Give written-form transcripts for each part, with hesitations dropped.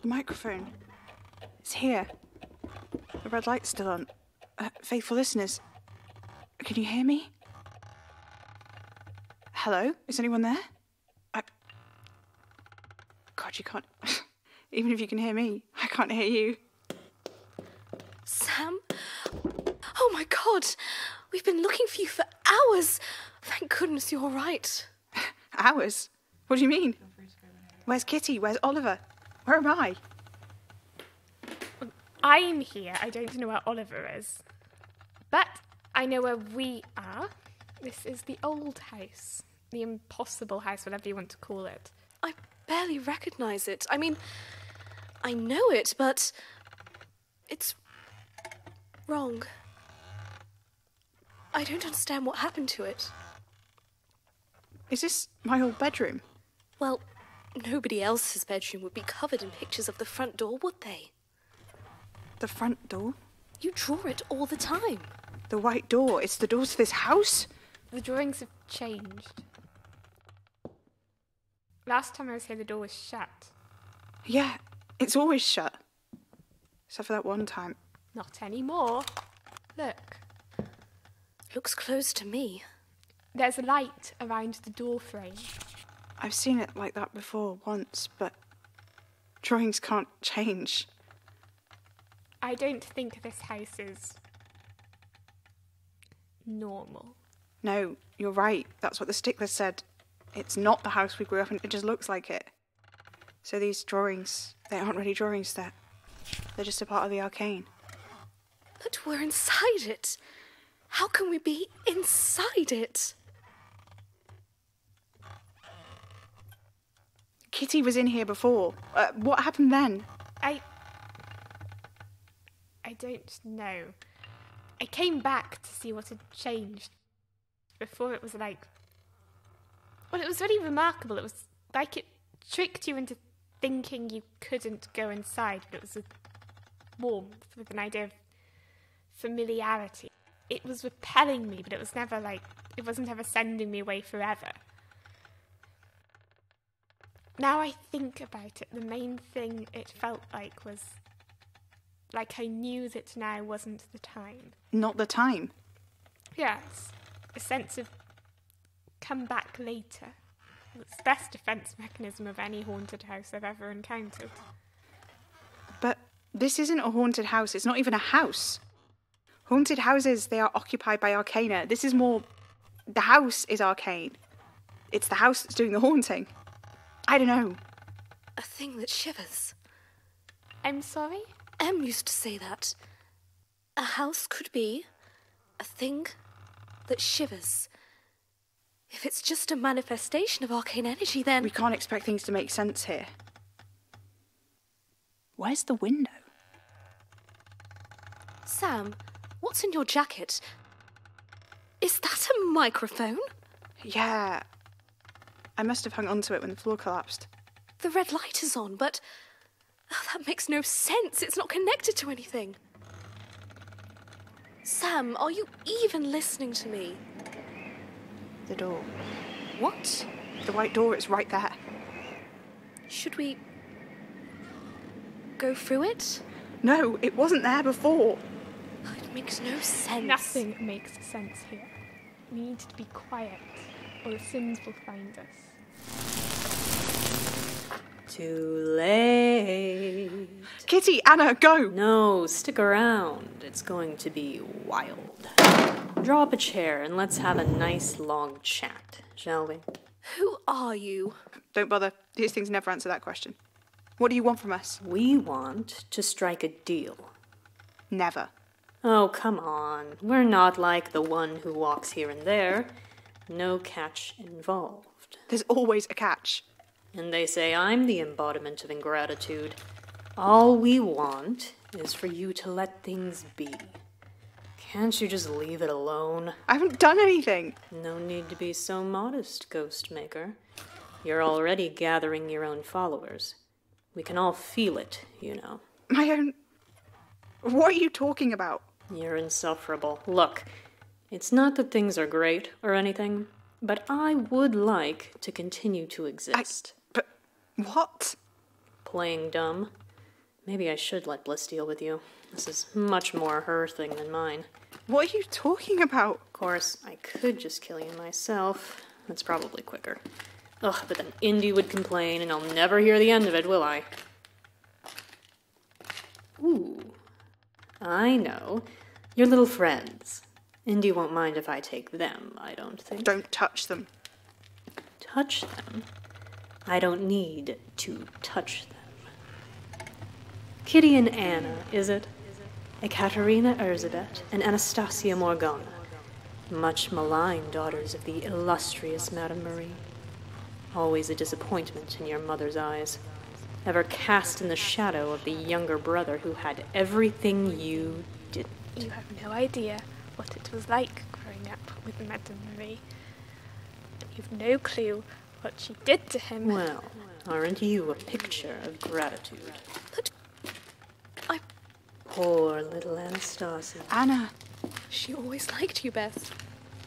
The microphone. It's here. The red light's still on. Faithful listeners, can you hear me? Hello? Is anyone there? God, you can't... Even if you can hear me, I can't hear you. Sam? Oh my God! We've been looking for you for hours! Thank goodness you're all right. Hours? What do you mean? Where's Kitty? Where's Oliver? Where am I? I'm here. I don't know where Oliver is. But I know where we are. This is the old house. The impossible house, whatever you want to call it. I barely recognise it. I mean, I know it, but it's wrong. I don't understand what happened to it. Is this my old bedroom? Well, nobody else's bedroom would be covered in pictures of the front door, would they? The front door? You draw it all the time. The white door? It's the door to this house? The drawings have changed. Last time I was here, the door was shut. Yeah, it's always shut. Except for that one time. Not anymore. Look. Looks closed to me. There's a light around the door frame. I've seen it like that before once, but drawings can't change. I don't think this house is normal. No, you're right. That's what the stickler said. It's not the house we grew up in. It just looks like it. So these drawings, they aren't really drawings. They're just a part of the arcane. But we're inside it. How can we be inside it? Kitty was in here before. What happened then? I don't know. I came back to see what had changed. Before it was like... Well, it was really remarkable. It was like it tricked you into thinking you couldn't go inside, but it was a warmth with an idea of familiarity. It was repelling me, but it was never like... It wasn't ever sending me away forever. Now I think about it, the main thing it felt like was... Like I knew that now wasn't the time. Not the time? Yes. A sense of come back later. It's the best defence mechanism of any haunted house I've ever encountered. But this isn't a haunted house. It's not even a house. Haunted houses, they are occupied by arcana. This is more... The house is arcane. It's the house that's doing the haunting. I don't know. A thing that shivers. I'm sorry? Em used to say that. A house could be a thing that shivers. If it's just a manifestation of arcane energy, then... We can't expect things to make sense here. Where's the window? Sam, what's in your jacket? Is that a microphone? Yeah. I must have hung onto it when the floor collapsed. The red light is on, but... that makes no sense. It's not connected to anything. Sam, are you even listening to me? The door. What? The white door is right there. Should we... go through it? No, it wasn't there before. It makes no sense. Nothing makes sense here. We need to be quiet, or the Sims will find us. Too late. Kitty, Anna, go! No, stick around. It's going to be wild. Draw up a chair and let's have a nice long chat, shall we? Who are you? Don't bother. These things never answer that question. What do you want from us? We want to strike a deal. Never. Oh, come on. We're not like the one who walks here and there. No catch involved. There's always a catch. And they say I'm the embodiment of ingratitude. All we want is for you to let things be. Can't you just leave it alone? I haven't done anything. No need to be so modest, Ghostmaker. You're already gathering your own followers. We can all feel it, you know. My own... What are you talking about? You're insufferable. Look, it's not that things are great or anything, but I would like to continue to exist. But what? Playing dumb. Maybe I should let Bliss deal with you. This is much more her thing than mine. What are you talking about? Of course, I could just kill you myself. That's probably quicker. Ugh, but then Indy would complain, and I'll never hear the end of it, will I? Ooh. I know. Your little friends. Indy won't mind if I take them, I don't think. Don't touch them. Touch them? I don't need to touch them. Kitty and Anna, is it? Ekaterina Erzsébet and Anastasia Morgana. Much maligned daughters of the illustrious Madame Marie. Always a disappointment in your mother's eyes. Ever cast in the shadow of the younger brother who had everything you didn't. You have no idea what it was like growing up with Madame Marie. You've no clue what she did to him. Well, aren't you a picture of gratitude? But Poor little Anastasia. Anna. she always liked you best.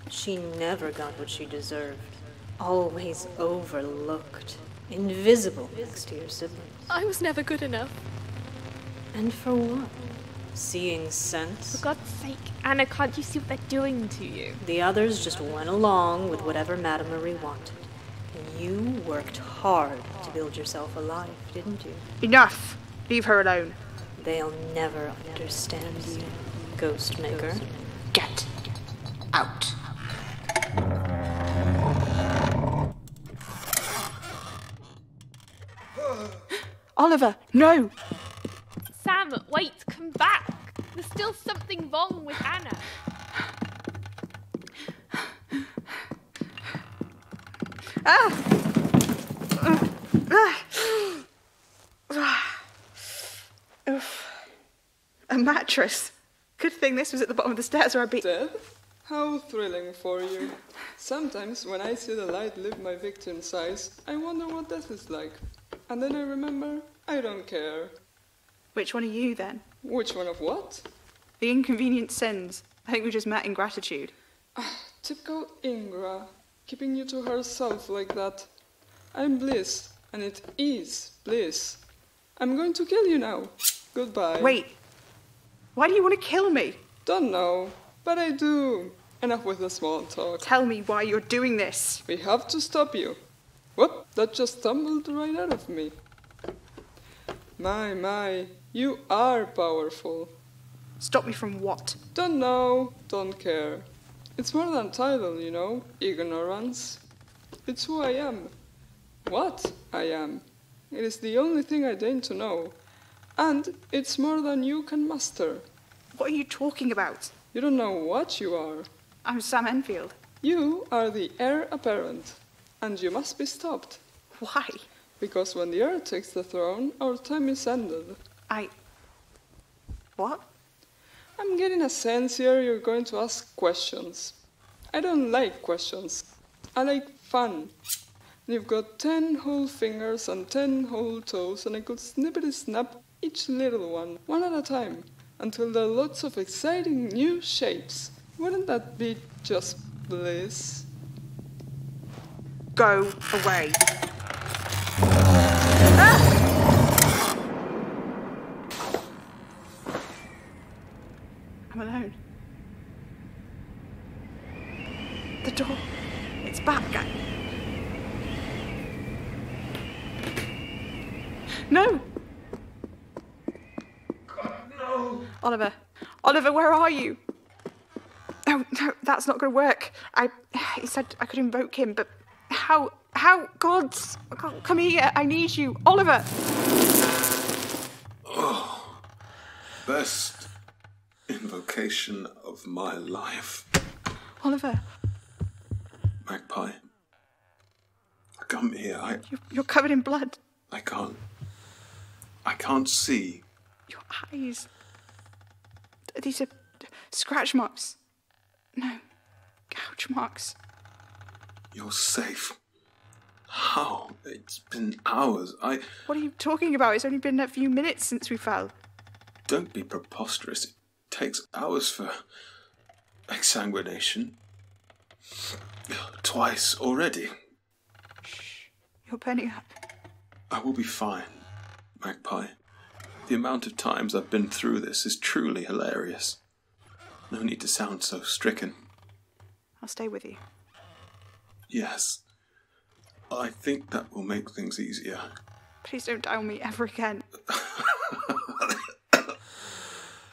She never got what she deserved. Always overlooked. Invisible next to your siblings. I was never good enough. And for what? Seeing sense? For God's sake, Anna, can't you see what they're doing to you? The others just went along with whatever Madame Marie wanted. And you worked hard to build yourself a life, didn't you? Enough. Leave her alone. They'll never understand you, Ghostmaker. Get out. Oliver, no! Sam, wait, come back! There's still something wrong with Anna. A mattress. Good thing this was at the bottom of the stairs or I'd be... Death? How thrilling for you. Sometimes when I see the light leave my victim's eyes, I wonder what death is like. And then I remember, I don't care. Which one are you then? Which one of what? The inconvenient sins. I think we just met in gratitude. Typical Ingra, keeping you to herself like that. I'm Bliss, and it is Bliss. I'm going to kill you now. Goodbye. Wait. Why do you want to kill me? Don't know, but I do. Enough with the small talk. Tell me why you're doing this. We have to stop you. Whoop, that just tumbled right out of me. My, you are powerful. Stop me from what? Don't know, don't care. It's more than title, you know, ignorance. It's who I am. What I am. It is the only thing I deign to know. And it's more than you can master. What are you talking about? You don't know what you are. I'm Sam Enfield. You are the Heir Apparent. And you must be stopped. Why? Because when the heir takes the throne, our time is ended. What? I'm getting a sense here you're going to ask questions. I don't like questions. I like fun. You've got 10 whole fingers and 10 whole toes, and I could snippety snap each little one at a time, until there are lots of exciting new shapes. Wouldn't that be just bliss? Go away. I'm alone. The door. It's back. No! God, no! Oliver, where are you? Oh, no, that's not going to work. He said I could invoke him, but how, God, come here, I need you. Oliver! Oh, best invocation of my life. Oliver. Magpie. Come here, You're covered in blood. I can't see. Your eyes. These are scratch marks. No, gouge marks. You're safe. How? It's been hours. What are you talking about? It's only been a few minutes since we fell. Don't be preposterous. It takes hours for exsanguination. Twice already. Shh. You're burning up. I will be fine, Magpie. The amount of times I've been through this is truly hilarious. No need to sound so stricken. I'll stay with you. Yes. I think that will make things easier. Please don't tell me ever again.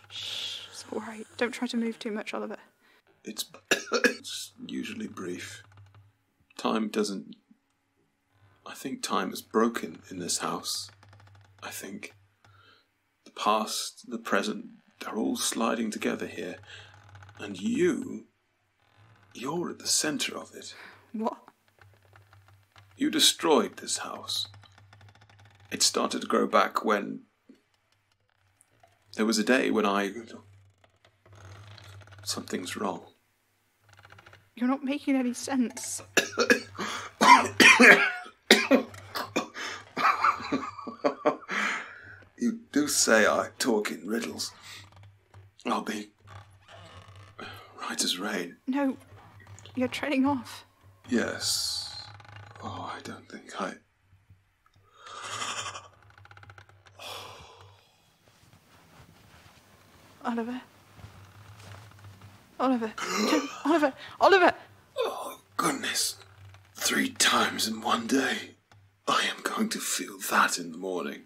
Shh, it's alright. Don't try to move too much, Oliver. It's usually brief. Time doesn't... I think time is broken in this house. I think the past, the present, they're all sliding together here. And you're at the centre of it. What? You destroyed this house. It started to grow back when... There was a day when something's wrong. You're not making any sense. You do say I talk in riddles. I'll be right as rain. No, you're treading off. Yes. Oh, I don't think I... Oliver. Oliver. Oliver. Oliver! Oh, goodness. 3 times in one day. I am going to feel that in the morning.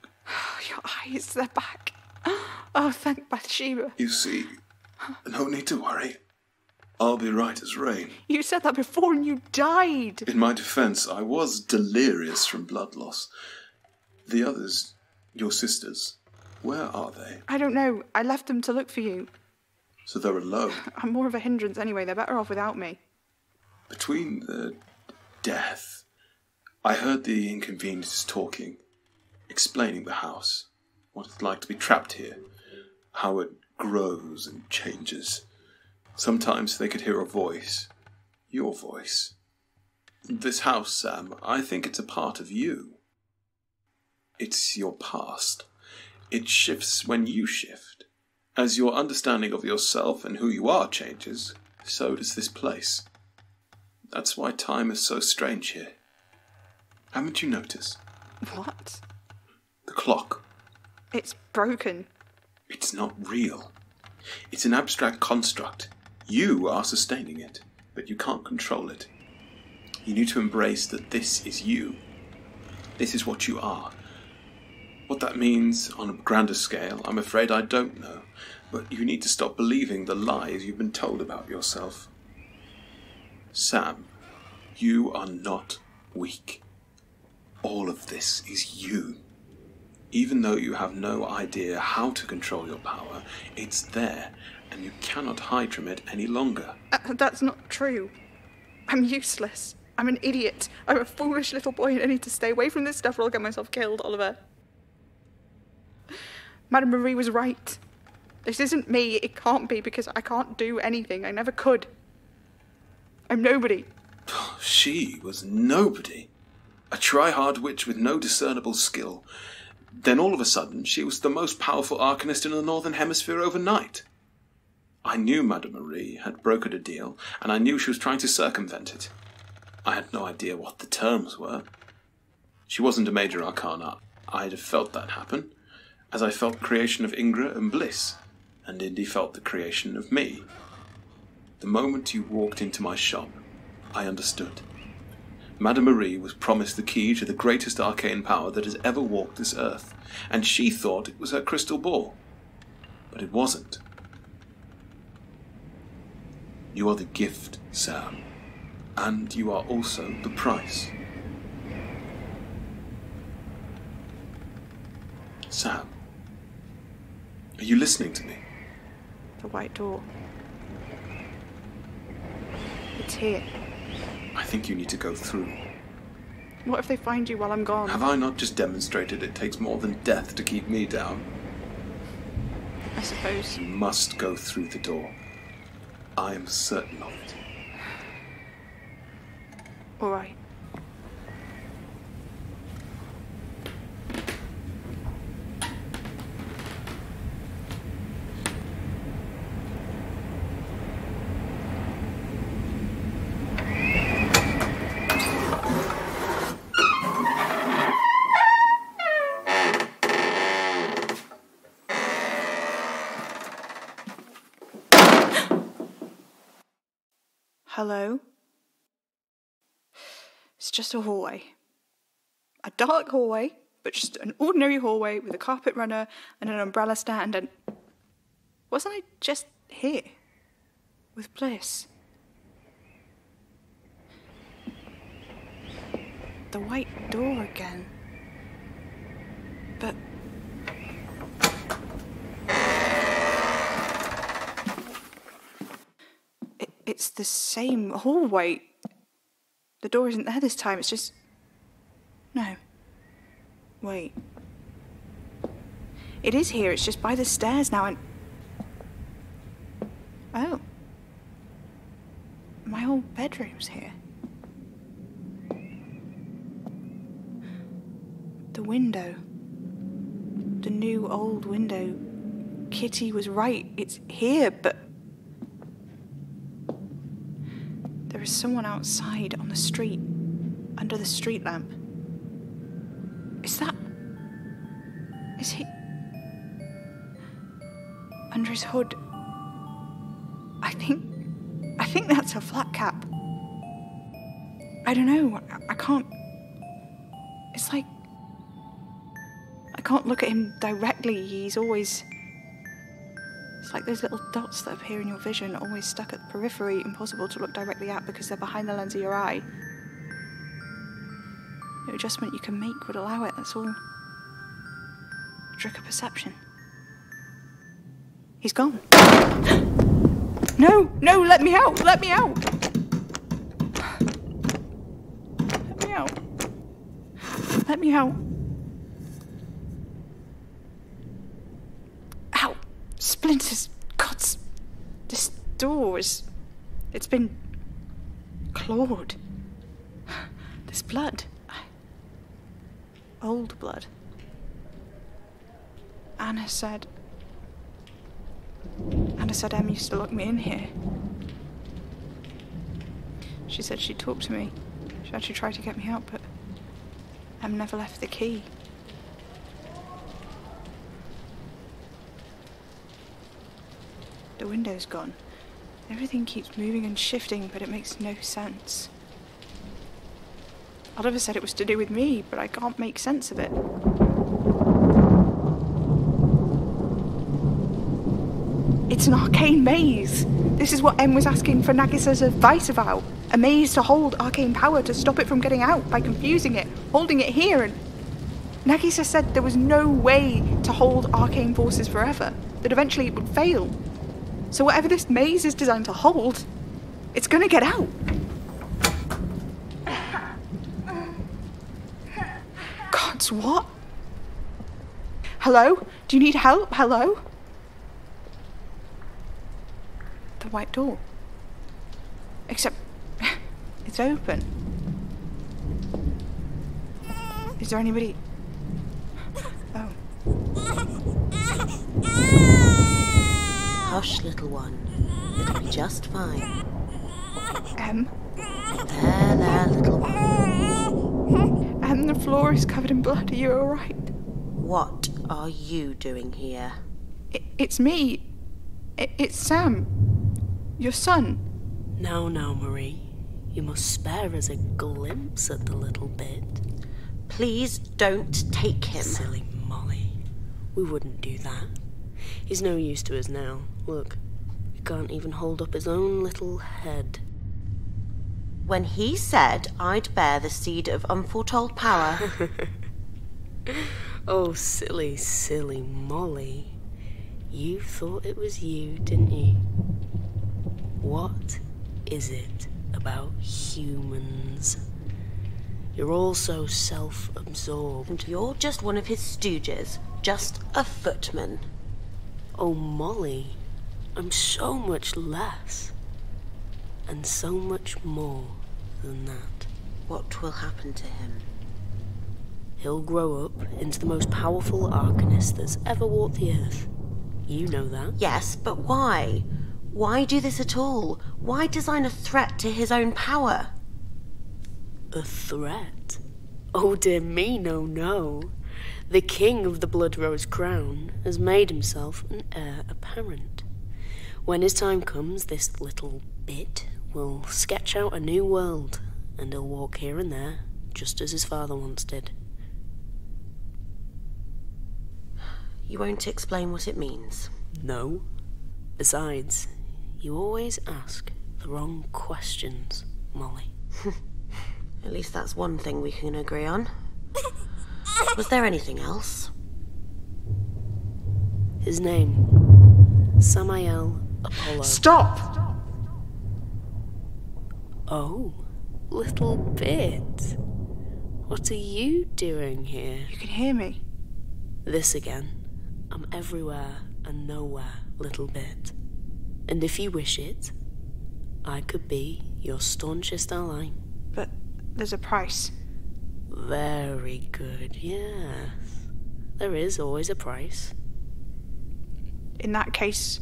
Your eyes, they're back. Oh, thank Bathsheba. You see, no need to worry. I'll be right as rain. You said that before and you died. In my defence, I was delirious from blood loss. The others, your sisters, where are they? I don't know. I left them to look for you. So they're alone. I'm more of a hindrance anyway. They're better off without me. Between the death, I heard the inconvenience talking, explaining the house, what it's like to be trapped here, how it grows and changes. Sometimes they could hear a voice, your voice. This house, Sam, I think it's a part of you. It's your past. It shifts when you shift. As your understanding of yourself and who you are changes, so does this place. That's why time is so strange here. Haven't you noticed? What? The clock. It's broken. It's not real. It's an abstract construct. You are sustaining it, but you can't control it. You need to embrace that this is you. This is what you are. What that means on a grander scale, I'm afraid I don't know. But you need to stop believing the lies you've been told about yourself. Sam, you are not weak. All of this is you. Even though you have no idea how to control your power, it's there, and you cannot hide from it any longer. That's not true. I'm useless. I'm an idiot. I'm a foolish little boy and I need to stay away from this stuff or I'll get myself killed, Oliver. Madame Marie was right. This isn't me. It can't be because I can't do anything. I never could. I'm nobody. She was nobody. A try-hard witch with no discernible skill. Then all of a sudden, she was the most powerful arcanist in the Northern Hemisphere overnight. I knew Madame Marie had brokered a deal, and I knew she was trying to circumvent it. I had no idea what the terms were. She wasn't a major arcana. I'd have felt that happen, as I felt the creation of Ingra and Bliss, and Indy felt the creation of me. The moment you walked into my shop, I understood. Madame Marie was promised the key to the greatest arcane power that has ever walked this earth, and she thought it was her crystal ball. But it wasn't. You are the gift, Sam, and you are also the price. Sam, are you listening to me? The white door. It's here. I think you need to go through. What if they find you while I'm gone? Have I not just demonstrated it takes more than death to keep me down? I suppose. You must go through the door. I am certain of it. All right. Hello? It's just a hallway. A dark hallway, but just an ordinary hallway with a carpet runner and an umbrella stand and... Wasn't I just here? With Bliss? The white door again. But... It's the same hallway. The door isn't there this time, it's just... No. Wait. It is here, it's just by the stairs now and... Oh. My whole bedroom's here. The window. The new old window. Kitty was right, it's here, but... There is someone outside on the street, under the street lamp. Is he... Under his hood. I think that's a flat cap. I don't know, I can't... It's like... I can't look at him directly, he's always... It's like those little dots that appear in your vision, always stuck at the periphery, impossible to look directly at because they're behind the lens of your eye. No adjustment you can make would allow it, that's all. A trick of perception. He's gone. No, let me out, let me out! Let me out. Let me out. Ow! Splinters! Gods! This door is... It's been... clawed. There's blood. Old blood. Anna said Em used to lock me in here. She said she'd talk to me. She actually tried to get me out, but Em never left the key. The window's gone. Everything keeps moving and shifting, but it makes no sense. Oliver said it was to do with me, but I can't make sense of it. It's an arcane maze. This is what Em was asking for Nagisa's advice about. A maze to hold arcane power to stop it from getting out by confusing it, holding it here, and... Nagisa said there was no way to hold arcane forces forever, that eventually it would fail. So whatever this maze is designed to hold, it's gonna get out. Gods, what? Hello? Do you need help? Hello? The white door. Except, it's open. Is there anybody? Oh. Hush, little one. It'll be just fine. Em? There, little one. Em, the floor is covered in blood. Are you alright? What are you doing here? It's me. It's Sam. Your son. Now, Marie. You must spare us a glimpse at the little bit. Please don't take him. Silly Molly. We wouldn't do that. He's no use to us now. Look, he can't even hold up his own little head. When he said I'd bear the seed of unforetold power... Oh, silly, silly Molly. You thought it was you, didn't you? What is it about humans? You're all so self-absorbed. And you're just one of his stooges. Just a footman. Oh, Molly, I'm so much less. And so much more than that. What will happen to him? He'll grow up into the most powerful arcanist that's ever walked the earth. You know that. Yes, but why? Why do this at all? Why design a threat to his own power? A threat? Oh dear me, no. The king of the Blood Rose Crown has made himself an heir apparent. When his time comes, this little bit will sketch out a new world, and he'll walk here and there, just as his father once did. You won't explain what it means? No. Besides, you always ask the wrong questions, Molly. At least that's one thing we can agree on. Was there anything else? His name, Samael Apollo. Stop! Oh, little bit. What are you doing here? You can hear me. This again. I'm everywhere and nowhere, little bit. And if you wish it, I could be your staunchest ally. But there's a price. Very good, yes. There is always a price. In that case,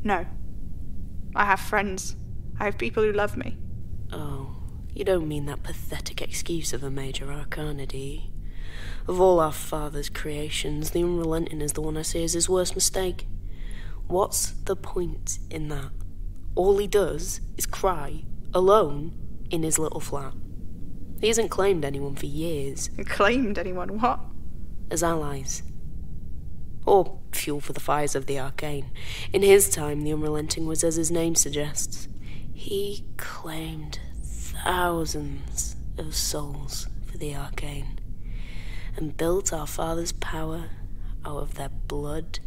no. I have friends. I have people who love me. Oh, you don't mean that pathetic excuse of a major arcana, do you? Of all our father's creations, the unrelenting is the one I see as his worst mistake. What's the point in that? All he does is cry, alone, in his little flat. He hasn't claimed anyone for years. Claimed anyone? What? As allies. Or fuel for the fires of the arcane. In his time, the unrelenting was as his name suggests. He claimed thousands of souls for the arcane, and built our father's power out of their blood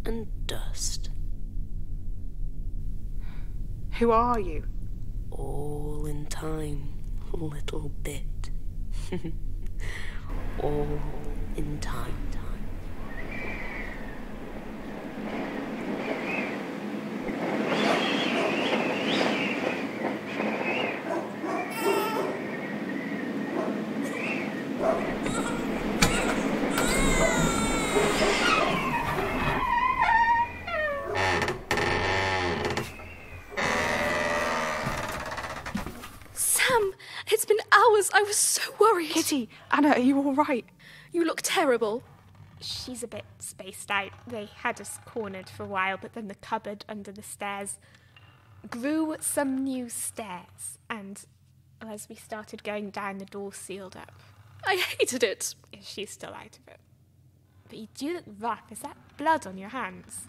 and dust. Who are you? All in time, little bit. All in time. It's been hours. I was so worried. Kitty, Anna, are you all right? You look terrible. She's a bit spaced out. They had us cornered for a while, but then the cupboard under the stairs grew some new stairs, and as we started going down, the door sealed up. I hated it. She's still out of it. But you do look rough. Is that blood on your hands?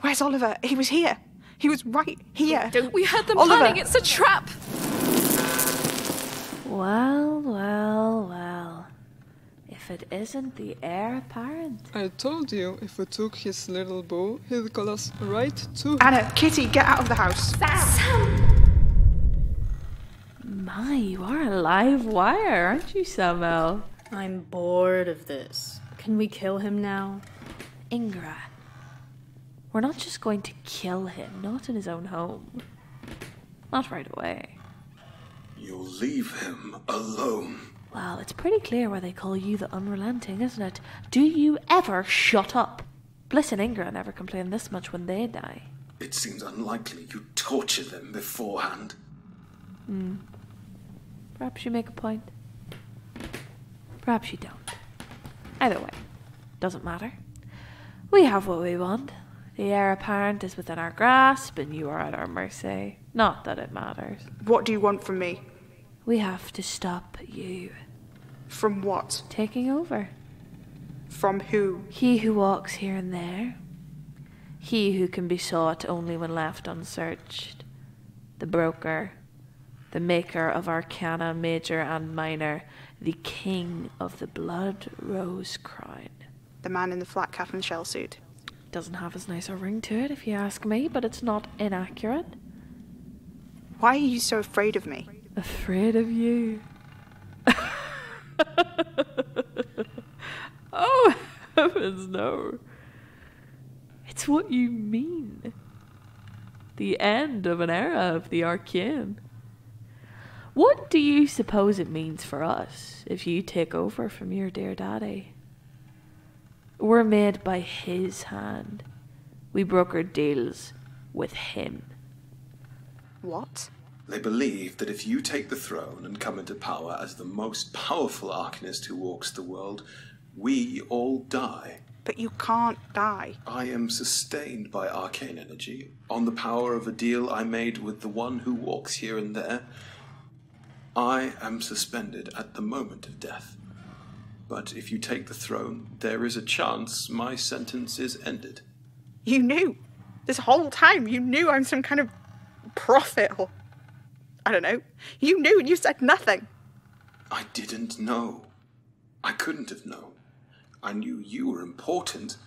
Where's Oliver? He was here. He was right here. We heard them Oliver. planning. It's a trap. Well, well, well. If it isn't the Heir Apparent. I told you, if we took his little bow, he'd call us right to him. Anna, Kitty, get out of the house. My, you are a live wire, aren't you, Samael? I'm bored of this. Can we kill him now? Ingra. We're not just going to kill him, not in his own home. Not right away. You'll leave him alone. Well, it's pretty clear why they call you the Unrelenting, isn't it? Do you ever shut up? Bliss and Ingra never complain this much when they die. It seems unlikely you torture them beforehand. Perhaps you make a point. Perhaps you don't. Either way, doesn't matter. We have what we want. The Heir Apparent is within our grasp, and you are at our mercy. Not that it matters. What do you want from me? We have to stop you. From what? Taking over. From who? He who walks here and there. He who can be sought only when left unsearched. The broker. The maker of arcana major and minor. The king of the blood rose crown. The man in the flat cap and shell suit. Doesn't have as nice a ring to it, if you ask me, but it's not inaccurate. Why are you so afraid of me? Afraid of you. Oh, heavens, no. It's what you mean. The end of an era of the arcane. What do you suppose it means for us if you take over from your dear daddy? We're made by his hand. We broker deals with him. What? They believe that if you take the throne and come into power as the most powerful arcanist who walks the world, we all die. But you can't die. I am sustained by arcane energy, on the power of a deal I made with the one who walks here and there. I am suspended at the moment of death. But if you take the throne, there is a chance my sentence is ended. You knew. This whole time you knew I'm some kind of prophet or... I don't know. You knew and you said nothing. I didn't know. I couldn't have known. I knew you were important.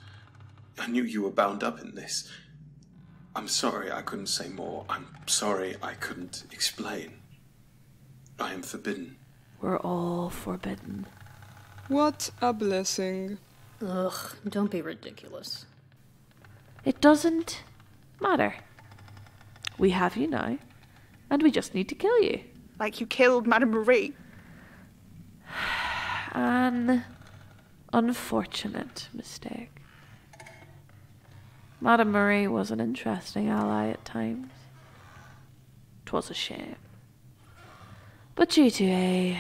I knew you were bound up in this. I'm sorry I couldn't say more. I'm sorry I couldn't explain. I am forbidden. We're all forbidden. What a blessing. Ugh, don't be ridiculous. It doesn't matter. We have you now, and we just need to kill you. Like you killed Madame Marie. An unfortunate mistake. Madame Marie was an interesting ally at times. 'Twas a shame. But due to a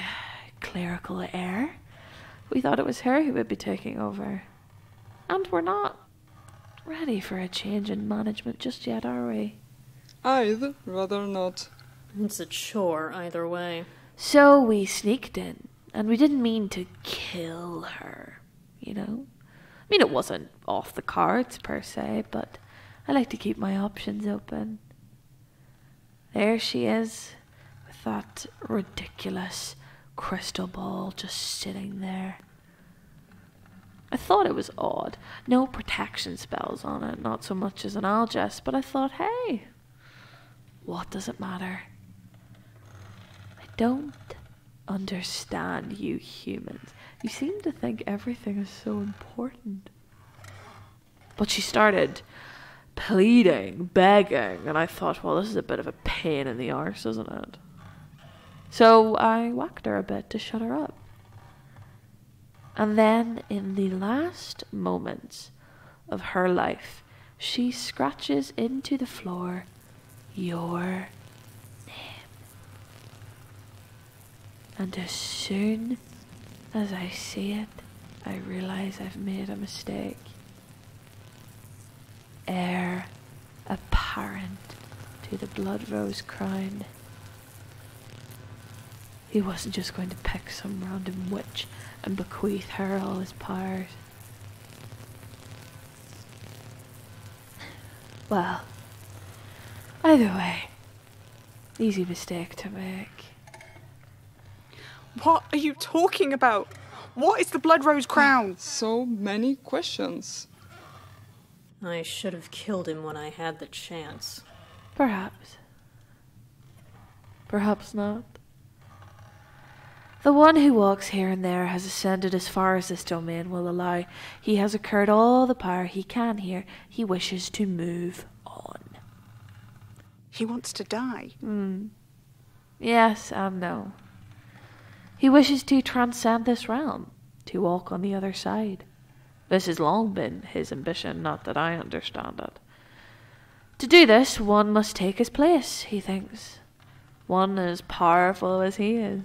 clerical error, we thought it was her who would be taking over. And we're not ready for a change in management just yet, are we? I'd rather not. It's a chore either way. So we sneaked in, and we didn't mean to kill her, you know? I mean, it wasn't off the cards per se, but I like to keep my options open. There she is, with that ridiculous crystal ball just sitting there. I thought it was odd. No protection spells on it, not so much as an algest, but I thought, hey, what does it matter? I don't understand you humans. You seem to think everything is so important. But she started pleading, begging, and I thought, well, this is a bit of a pain in the arse, isn't it? So I whacked her a bit to shut her up. And then, in the last moments of her life, she scratches into the floor your name. And as soon as I see it, I realize I've made a mistake. Heir Apparent to the blood rose crown. He wasn't just going to pick some random witch and bequeath her all his powers. Well, either way, easy mistake to make. What are you talking about? What is the Blood Rose crown? So many questions. I should have killed him when I had the chance. Perhaps. Perhaps not. The one who walks here and there has ascended as far as this domain will allow. He has acquired all the power he can here. He wishes to move on. He wants to die. Yes and no. He wishes to transcend this realm, to walk on the other side. This has long been his ambition, not that I understand it. To do this, one must take his place, he thinks. One as powerful as he is.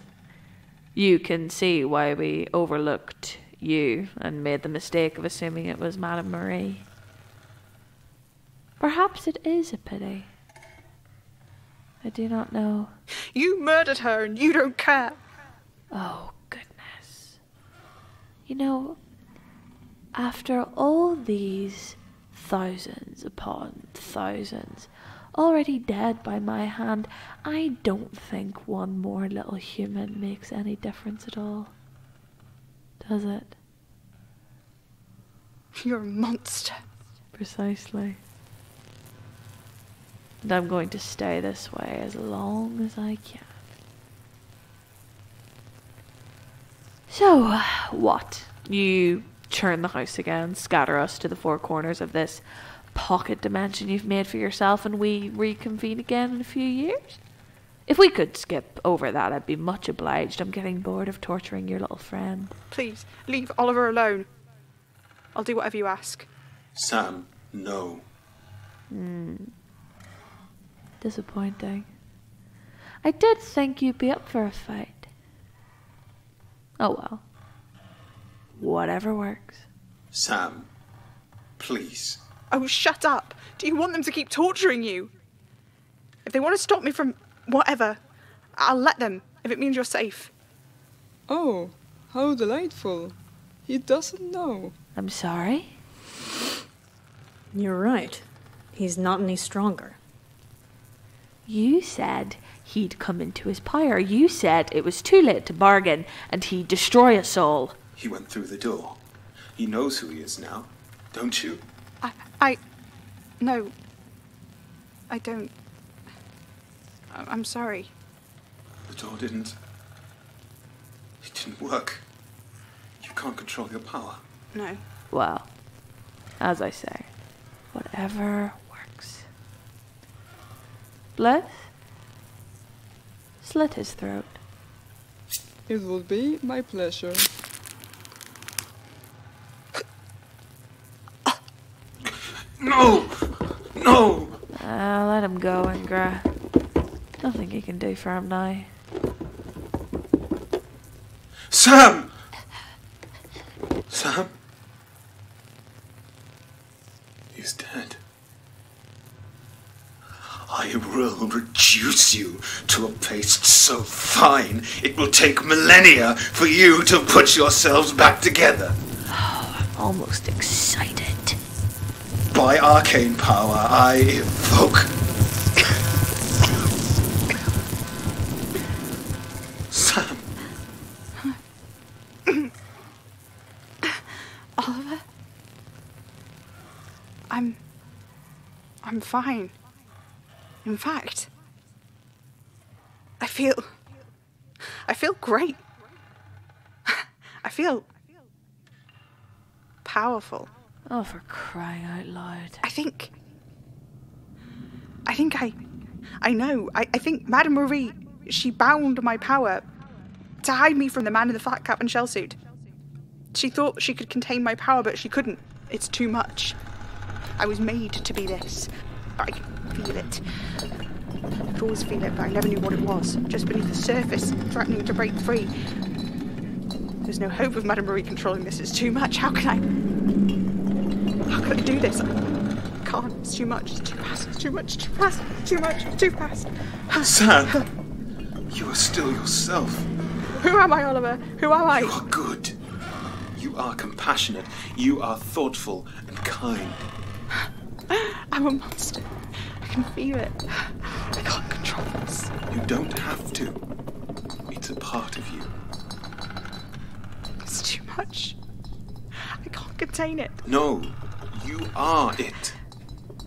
You can see why we overlooked you and made the mistake of assuming it was Madame Marie. Perhaps it is a pity. I do not know. You murdered her and you don't care. Oh, goodness. You know, after all these thousands upon thousands already dead by my hand, I don't think one more little human makes any difference at all. Does it? You're a monster. Precisely. And I'm going to stay this way as long as I can. So, what? You churn the house again, scatter us to the four corners of this pocket dimension you've made for yourself, and we reconvene again in a few years? If we could skip over that, I'd be much obliged. I'm getting bored of torturing your little friend. Please, leave Oliver alone. I'll do whatever you ask. Sam, no. Disappointing. I did think you'd be up for a fight. Oh well. Whatever works. Sam, Please. Oh, shut up! Do you want them to keep torturing you? If they want to stop me from whatever, I'll let them, if it means you're safe. Oh, how delightful. He doesn't know. I'm sorry? You're right. He's not any stronger. You said he'd come into his pyre. You said it was too late to bargain and he'd destroy us all. He went through the door. He knows who he is now, don't you? No. I don't. I'm sorry. The door didn't. It didn't work. You can't control your power. No. Well, as I say, whatever works. Bless? Slit his throat. It will be my pleasure. No! No! Let him go, Ingra. Nothing you can do for him now. Sam! Sam? He's dead. I will reduce you to a paste so fine it will take millennia for you to put yourselves back together. Oh, I'm almost excited. By arcane power, I evoke... Sam. Oliver? I'm fine. In fact, I feel great. I feel powerful. Oh, for crying out loud. I think I know. I think Madame Marie, she bound my power to hide me from the man in the flat cap and shell suit. She thought she could contain my power, but she couldn't. It's too much. I was made to be this. I can feel it. I could always feel it, but I never knew what it was. Just beneath the surface, threatening to break free. There's no hope of Madame Marie controlling this. It's too much. How can I do this? I can't. It's too much. It's too fast. It's too much. Too fast. Too much. Too fast. Sam, you are still yourself. Who am I, Oliver? Who am I? You are good. You are compassionate. You are thoughtful and kind. I'm a monster. I can feel it. I can't control this. You don't have to. It's a part of you. It's too much. I can't contain it. No, you are it.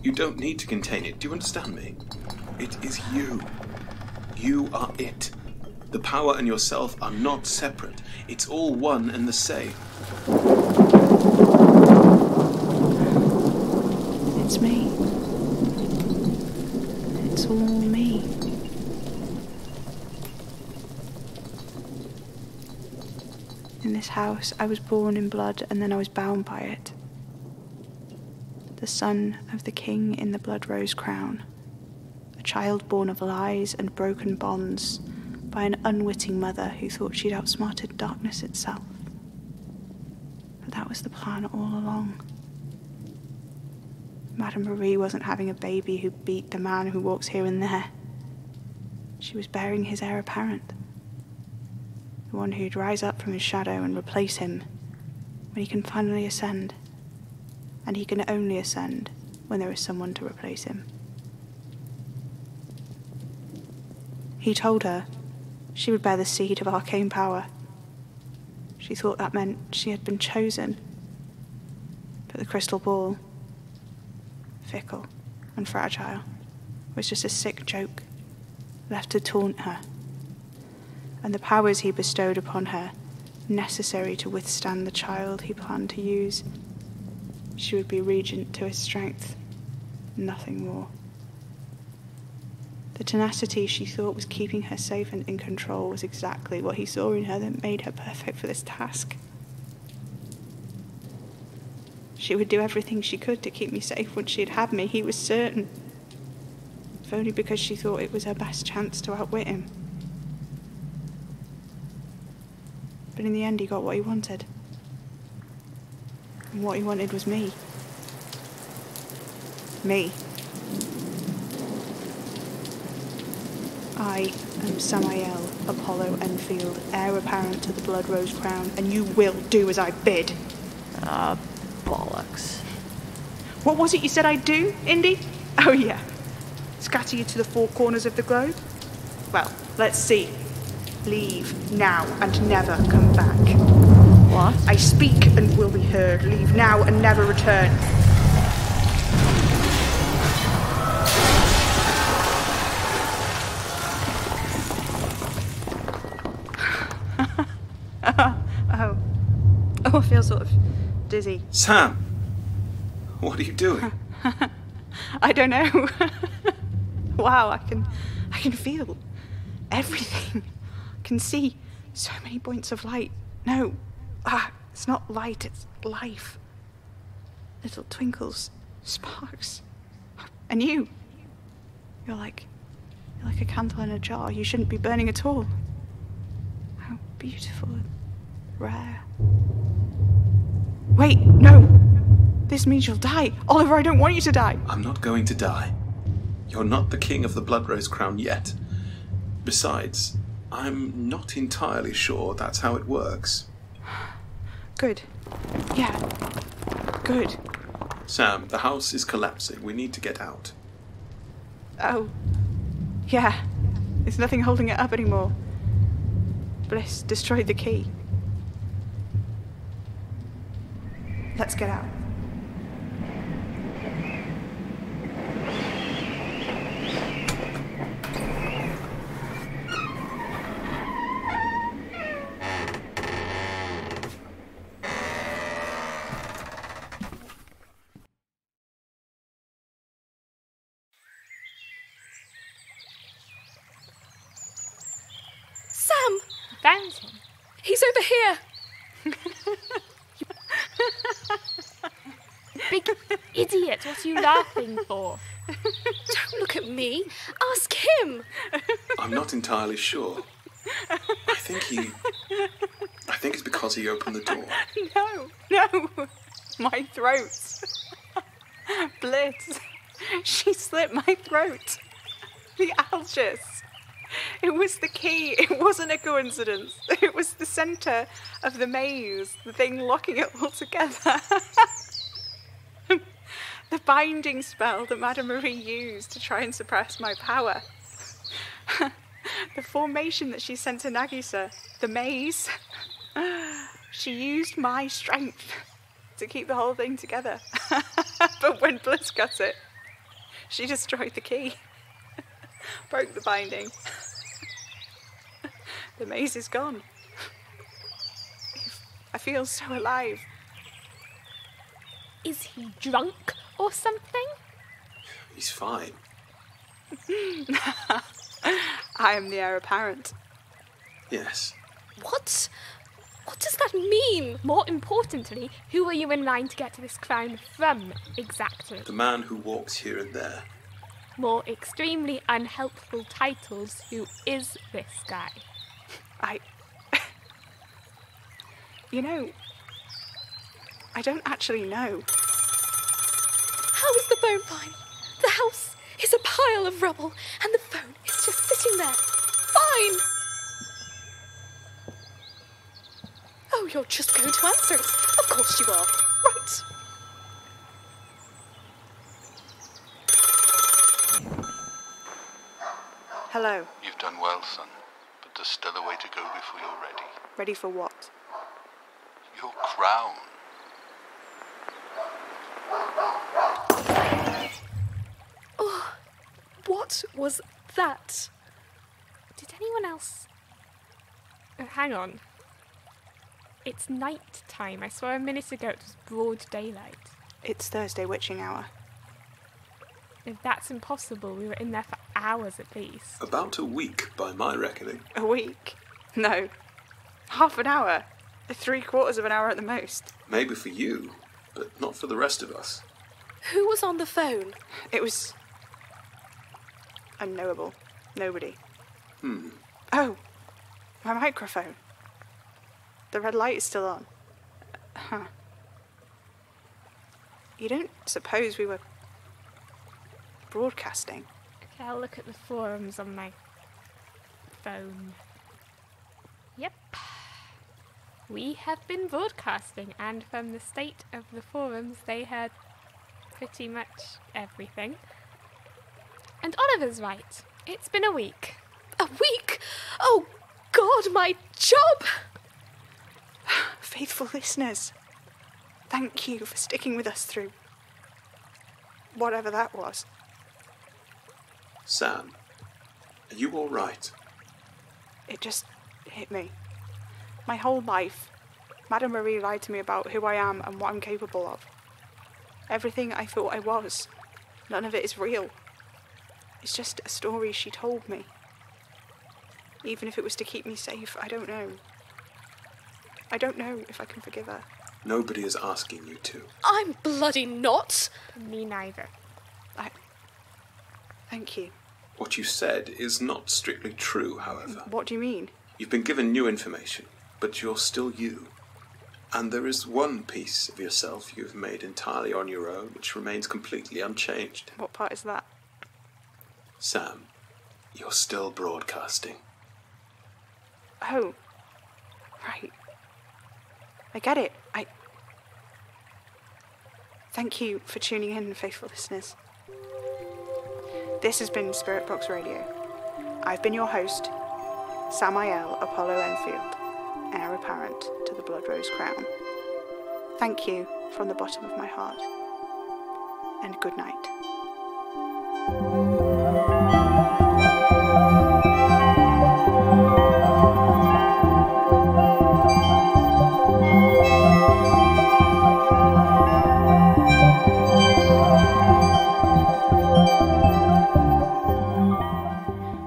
You don't need to contain it. Do you understand me? It is you. You are it. The power and yourself are not separate. It's all one and the same. It's me. It's all me. In this house, I was born in blood and then I was bound by it. The son of the king in the blood rose crown. A child born of lies and broken bonds by an unwitting mother who thought she'd outsmarted darkness itself. But that was the plan all along. Madame Marie wasn't having a baby who beat the man who walks here and there. She was bearing his heir apparent. The one who'd rise up from his shadow and replace him when he can finally ascend. And he can only ascend when there is someone to replace him. He told her she would bear the seed of arcane power. She thought that meant she had been chosen. But the crystal ball, fickle and fragile, was just a sick joke, left to taunt her. And the powers he bestowed upon her, necessary to withstand the child he planned to use, she would be regent to his strength, nothing more. The tenacity she thought was keeping her safe and in control was exactly what he saw in her that made her perfect for this task. She would do everything she could to keep me safe once she had had me, he was certain. If only because she thought it was her best chance to outwit him. But in the end he got what he wanted. And what he wanted was me. Me. I am Samael, Apollo Enfield, heir apparent to the Blood Rose Crown, and you will do as I bid. Ah, bollocks. What was it you said I'd do, Indy? Oh yeah. Scatter you to the four corners of the globe? Well, let's see. Leave now and never come back. What? I speak and will be heard. Leave now and never return. Oh, I feel sort of dizzy. Sam! What are you doing? I don't know. Wow, I can feel everything. I can see so many points of light. No, it's not light, it's life. Little twinkles, sparks. And you're like a candle in a jar. You shouldn't be burning at all. How beautiful and rare. Wait, no. This means you'll die. Oliver, I don't want you to die. I'm not going to die. You're not the king of the Blood Rose Crown yet. Besides, I'm not entirely sure that's how it works. Good. Yeah. Good. Sam, the house is collapsing. We need to get out. Oh. Yeah. There's nothing holding it up anymore. Bliss destroyed the key. Let's get out. Sam! Found him. He's over here! Big idiot, what are you laughing for? Don't look at me. Ask him. I'm not entirely sure. I think it's because he opened the door. No. My throat. Bliss. She slit my throat. The algius. It was the key. It wasn't a coincidence. It was the centre of the maze, the thing locking it all together. The binding spell that Madame Marie used to try and suppress my power. The formation that she sent to Nagisa, the maze. She used my strength to keep the whole thing together. But when Bliss got it, she destroyed the key. Broke the binding. The maze is gone. I feel so alive. Is he drunk or something? He's fine. I am the heir apparent. Yes. What? What does that mean? More importantly, who are you in line to get to this crown from, exactly? The man who walks here and there. More extremely unhelpful titles, who is this guy? I don't actually know. How is the phone fine? The house is a pile of rubble, and the phone is just sitting there. Fine! Oh, you're just going to answer it. Of course you are. Right. Hello. You've done well, son, but there's still a way to go before you're ready. Ready for what? Your crown. Oh, what was that? Did anyone else... Oh, hang on. It's night time. I swear a minute ago it was broad daylight. It's Thursday witching hour. If that's impossible, we were in there for hours at least. About a week, by my reckoning. A week? No. Half an hour. 3/4 of an hour at the most. Maybe for you, but not for the rest of us. Who was on the phone? It was... unknowable. Nobody. Hmm. Oh, my microphone. The red light is still on. Huh. You don't suppose we were broadcasting. Okay, I'll look at the forums on my phone. Yep. We have been broadcasting, and from the state of the forums, they heard pretty much everything. And Oliver's right. It's been a week. A week? Oh, God, my job! Faithful listeners, thank you for sticking with us through whatever that was. Sam, are you all right? It just hit me. My whole life, Madame Marie lied to me about who I am and what I'm capable of. Everything I thought I was, none of it is real. It's just a story she told me. Even if it was to keep me safe, I don't know. I don't know if I can forgive her. Nobody is asking you to. I'm bloody not. Me neither. Thank you. What you said is not strictly true, however. What do you mean? You've been given new information, but you're still you. And there is one piece of yourself you've made entirely on your own, which remains completely unchanged. What part is that? Sam, you're still broadcasting. Oh, right. I get it. Thank you for tuning in, faithful listeners. This has been Spirit Box Radio. I've been your host, Samael Apollo Enfield, Heir Apparent to the Blood Rose Crown. Thank you from the bottom of my heart, and good night.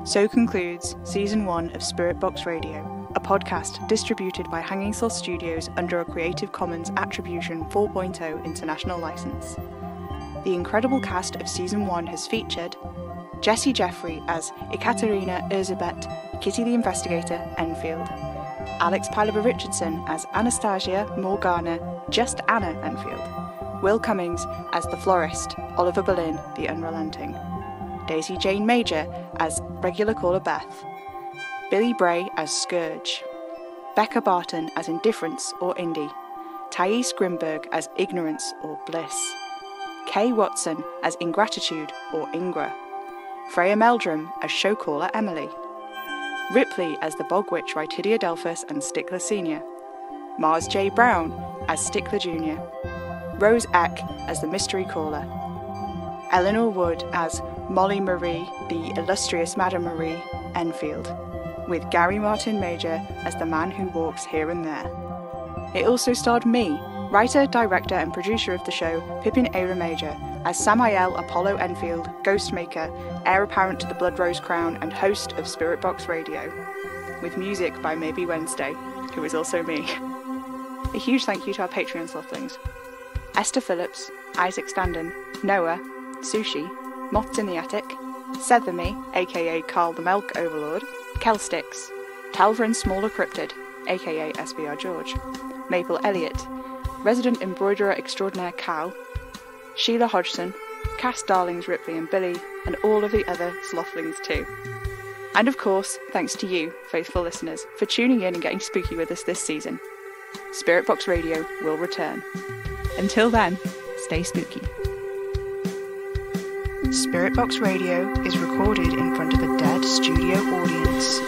So concludes Season 1 of Spirit Box Radio, a podcast distributed by Hanging Sloth Studios under a Creative Commons Attribution 4.0 international license. The incredible cast of Season 1 has featured Jessie Jeffrey as Ekaterina Erzsébet, Kitty the Investigator, Enfield, Alex Pilaber-Richardson as Anastasia Morgana, just Anna Enfield, Will Cummings as the Florist, Oliver Berlin, the Unrelenting, Daisy Jane Major as regular caller Beth, Billy Bray as Scourge, Becca Barton as Indifference or Indy, Thais Grimberg as Ignorance or Bliss, Kay Watson as Ingratitude or Ingra, Freya Meldrum as showcaller Emily, Ripley as the Bog Witch Rytidia Delphus and Stickler Sr., Mars J. Brown as Stickler Jr., Rose Eck as the Mystery Caller, Eleanor Wood as Molly Marie, the illustrious Madame Marie, Enfield, with Gary Martin Major as the man who walks here and there. It also starred me, writer, director and producer of the show, Pippin Era Major, as Samael Apollo Enfield, Ghostmaker, heir apparent to the Blood Rose Crown and host of Spirit Box Radio, with music by Maybe Wednesday, who is also me. A huge thank you to our Patreon slothlings: Esther Phillips, Isaac Standen, Noah, Sushi, Moths in the Attic, Setherme, aka Carl the Milk Overlord, Kelstix, Talvrin Smaller Cryptid, aka SBR George, Maple Elliott, Resident Embroiderer Extraordinaire Cal, Sheila Hodgson, Cass Darlings Ripley and Billy, and all of the other slothlings too. And of course, thanks to you, faithful listeners, for tuning in and getting spooky with us this season. Spirit Box Radio will return. Until then, stay spooky. Spirit Box Radio is recorded in front of a dead studio audience.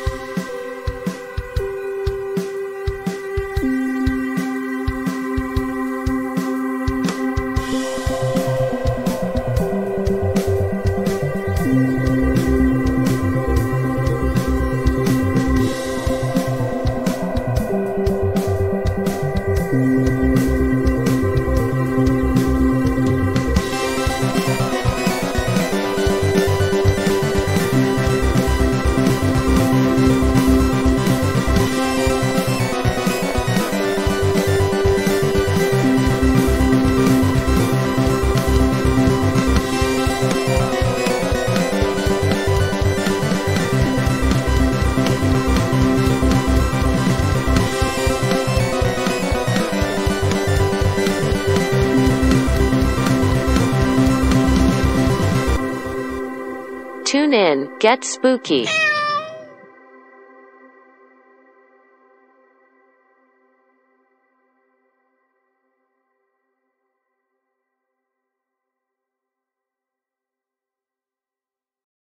Tune in, get spooky.